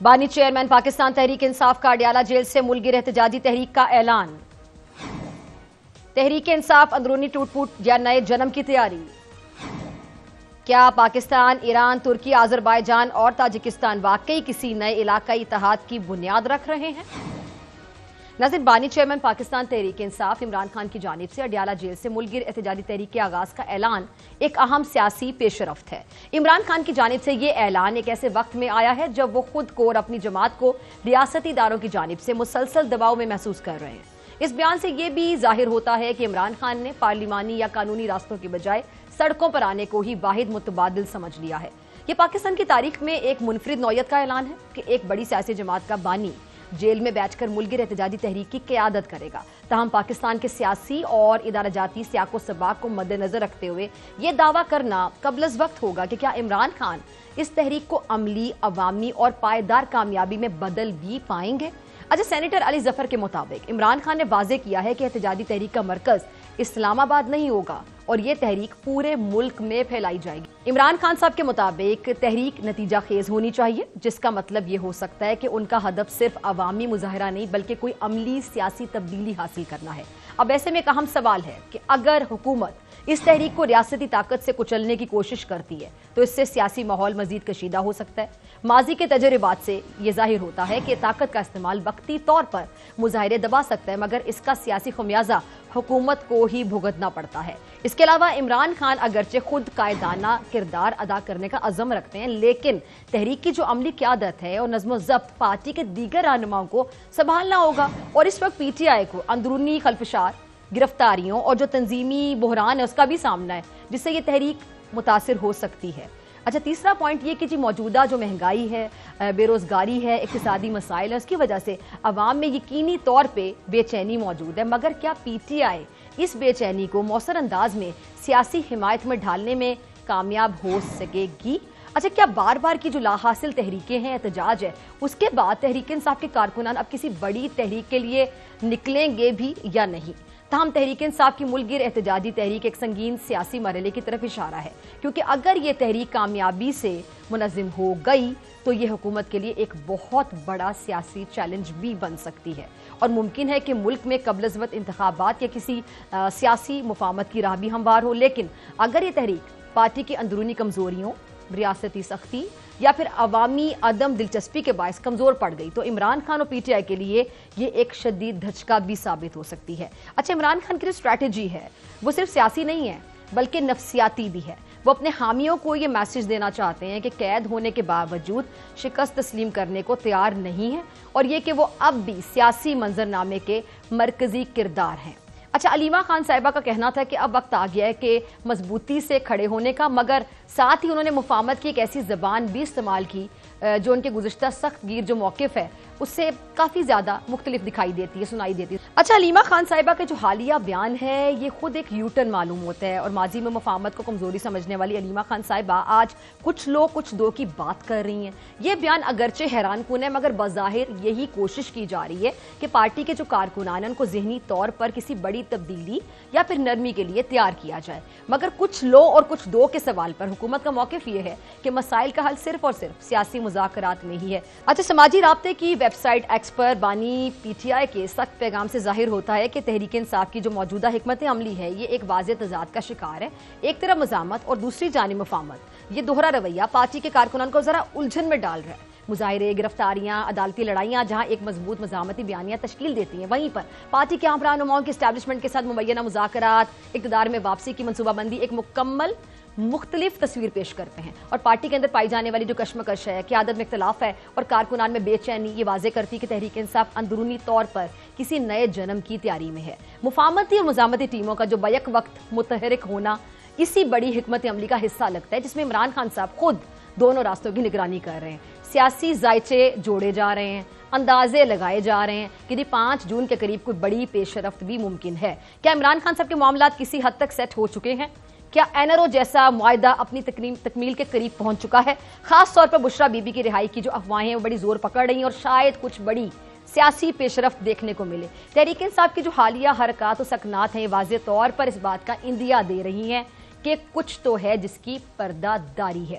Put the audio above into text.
بانی چیئرمین پاکستان تحریک انصاف کا اڈیالہ جیل سے ملک گیر احتجاجی تحریک کا اعلان۔ تحریک انصاف اندرونی ٹوٹ پھوٹ یا نئے جنم کی تیاری۔ کیا پاکستان، ایران، ترکی، آذربائیجان اور تاجکستان واقعی کسی نئے علاقائی اتحاد کی بنیاد رکھ رہے ہیں؟ ناظرین، بانی چیئرمین پاکستان تحریک انصاف عمران خان کی جانب سے اڈیالہ جیل سے ملک گیر احتجاجی تحریک کے آغاز کا اعلان ایک اہم سیاسی پیش رفت ہے۔ عمران خان کی جانب سے یہ اعلان ایک ایسے وقت میں آیا ہے جب وہ خود کو اور اپنی جماعت کو ریاستی اداروں کی جانب سے مسلسل دباؤ میں محسوس کر رہے ہیں۔ اس بیان سے یہ بھی ظاہر ہوتا ہے کہ عمران خان نے پارلیمانی یا قانونی راستوں کی بجائے سڑکوں پر آنے کو ہی واحد متبادل سمجھ لیا ہے۔ یہ پاکستان کی تاریخ میں ایک منفرد نوعیت کا اعلان ہے کہ ایک بڑی سیاسی جماعت کا بانی جیل میں بیٹھ کر ملک گیر احتجاجی تحریک کی قیادت کرے گا۔ تاہم پاکستان کے سیاسی اور ادارہ جاتی سیاق و سباق کو مد نظر رکھتے ہوئے یہ دعویٰ کرنا قبل از وقت ہوگا کہ کیا عمران خان اس تحریک کو عملی، عوامی اور پائیدار کامیابی میں بدل بھی پائیں گے؟ سینیٹر علی ظفر کے مطابق عمران خان نے واضح کیا ہے کہ احتجاجی تحریک کا مرکز اسلام آباد نہیں ہوگا اور یہ تحریک پورے ملک میں پھیلائی جائے گی۔ عمران خان صاحب کے مطابق تحریک نتیجہ خیز ہونی چاہیے، جس کا مطلب یہ ہو سکتا ہے کہ ان کا ہدف صرف عوامی مظاہرہ نہیں بلکہ کوئی عملی سیاسی تبدیلی حاصل کرنا ہے۔ اب ایسے میں ایک اہم سوال ہے کہ اگر حکومت اس تحریک کو ریاستی طاقت سے کچلنے کی کوشش کرتی ہے تو اس سے سیاسی ماحول مزید کشیدہ ہو سکتا ہے۔ ماضی کے تجربات سے یہ ظاہر ہوتا ہے کہ طاقت کا استعمال وقتی طور پر مظاہرے دبا سکتا ہے، مگر اس کا سیاسی خمیازہ حکومت کو ہی بھگتنا پڑتا ہے۔ اس کے علاوہ عمران خان اگرچہ خود قائدانہ کردار ادا کرنے کا عزم رکھتے ہیں، لیکن تحریک کی جو عملی قیادت ہے اور نظم و ضبط پارٹی کے دیگر رہنماؤں کو سنبھالنا ہوگا، اور اس وقت پی ٹی آئی کو اندرونی خلفشار، گرفتاریوں اور جو تنظیمی بحران ہے اس کا بھی سامنا ہے، جس سے یہ تحریک متاثر ہو سکتی ہے۔ تیسرا پوائنٹ یہ کہ موجودہ جو مہنگائی ہے، بے روزگاری ہے، اقتصادی مسائل ہے، اس کی وجہ سے عوام میں یقینی طور پہ بے چینی موجود ہے، مگر کیا پی ٹی آئی اس بے چینی کو مؤثر انداز میں سیاسی حمایت میں ڈھالنے میں کامیاب ہو سکے گی؟ کیا بار بار کی جو لا حاصل تحریکیں ہیں، احتجاج ہے، اس کے بعد تحریک انصاف کے کارکنان اب کسی بڑی تحریک کے لیے نکلیں گے بھی یا نہیں؟ تاہم تحریک انصاف کی ملک گیر احتجاجی تحریک ایک سنگین سیاسی مرحلے کی طرف اشارہ ہے، کیونکہ اگر یہ تحریک کامیابی سے منظم ہو گئی تو یہ حکومت کے لیے ایک بہت بڑا سیاسی چیلنج بھی بن سکتی ہے، اور ممکن ہے کہ ملک میں قبل از وقت انتخابات یا کسی سیاسی مفاہمت کی راہ بھی ہموار ہو۔ لیکن اگر یہ تحریک پارٹی کی اندرونی کمزوریوں، ریاستی سختی یا پھر عوامی عدم دلچسپی کے باعث کمزور پڑ گئی تو عمران خان اور پی ٹی آئی کے لیے یہ ایک شدید دھچکا بھی ثابت ہو سکتی ہے۔ عمران خان کی جو اسٹریٹجی ہے وہ صرف سیاسی نہیں ہے بلکہ نفسیاتی بھی ہے۔ وہ اپنے حامیوں کو یہ میسج دینا چاہتے ہیں کہ قید ہونے کے باوجود شکست تسلیم کرنے کو تیار نہیں ہے، اور یہ کہ وہ اب بھی سیاسی منظرنامے کے مرکزی کردار ہیں۔ علیمہ خان صاحبہ کا کہنا تھا کہ اب وقت آ گیا ہے کہ مضبوطی سے کھڑے ہونے کا، مگر ساتھ ہی انہوں نے مفاہمت کی ایک ایسی زبان بھی استعمال کی جو ان کے گزشتہ سخت گیر جو موقف ہے اس سے کافی زیادہ مختلف دکھائی دیتی ہے، سنائی دیتی ہے۔ علیمہ خان صاحبہ کے جو حالیہ بیان ہے یہ خود ایک یو ٹرن معلوم ہوتا ہے، اور ماضی میں مفاہمت کو کمزوری سمجھنے والی علیمہ خان صاحبہ آج کچھ لو کچھ دو کی بات کر رہی ہیں۔ یہ بیان اگرچہ حیران کن ہے، مگر بظاہر یہی کوشش کی جا رہی ہے کہ پارٹی کے جو کارکنان ہیں ان کو ذہنی طور پر کسی بڑی تبدیلی یا پھر نرمی کے لیے تیار کیا جائے۔ مگر کچھ لو اور کچھ دو کے سوال پر حکومت کا موقف یہ ہے کہ مسائل کا حل صرف اور صرف سیاسی مذاکرات میں ہی ہے۔ سماجی رابطے کی ویب سائٹ ایکس پر بانی پی ٹی آئی کے سخت پیغام سے ظاہر ہوتا ہے کہ تحریک انصاف کی جو موجودہ حکمت عملی ہے یہ ایک واضح تضاد کا شکار ہے۔ ایک طرف مزاحمت اور دوسری جانب مفاہمت، یہ دوہرا رویہ پارٹی کے کارکنان کو ذرا الجھن میں ڈال رہا ہے۔ مظاہرے، گرفتاریاں، عدالتی لڑائیاں جہاں ایک مضبوط مزاحمتی بیانیہ تشکیل دیتی ہیں، وہیں پر پارٹی کے عام رہنماؤں کی اسٹیبلشمنٹ کے ساتھ مبینہ مذاکرات، اقتدار میں واپسی کی منصوبہ بندی ایک مکمل مختلف تصویر پیش کرتے ہیں، اور پارٹی کے اندر پائی جانے والی جو کشمکش ہے، قیادت میں اختلاف ہے اور کارکنان میں بے چینی، یہ واضح کرتی ہے کہ تحریک انصاف اندرونی طور پر کسی نئے جنم کی تیاری میں ہے۔ مفاہمتی اور مزاحمتی ٹیموں کا جو بیک وقت متحرک ہونا اسی بڑی حکمت عملی کا حصہ لگتا ہے، جس میں عمران خان صاحب خود دونوں راستوں کی نگرانی کر رہے ہیں۔ سیاسی ذائچے جوڑے جا رہے ہیں، اندازے لگائے جا رہے ہیں کہ 5 جون کے قریب کوئی بڑی پیش رفت بھی ممکن ہے۔ کیا عمران خان صاحب کے معاملات کسی حد تک سیٹ ہو چکے ہیں؟ کیا این آر او جیسا معاہدہ اپنی تکمیل کے قریب پہنچ چکا ہے؟ خاص طور پر بشرا بی بی کی رہائی کی جو افواہیں وہ بڑی زور پکڑ رہی ہیں، اور شاید کچھ بڑی سیاسی پیش رفت دیکھنے کو ملے۔ تحریک انصاف کی جو حالیہ حرکات و سکنات ہیں یہ واضح طور پر اس بات کا اندیا دے رہی ہیں کہ کچھ تو ہے جس کی پردہ داری ہے۔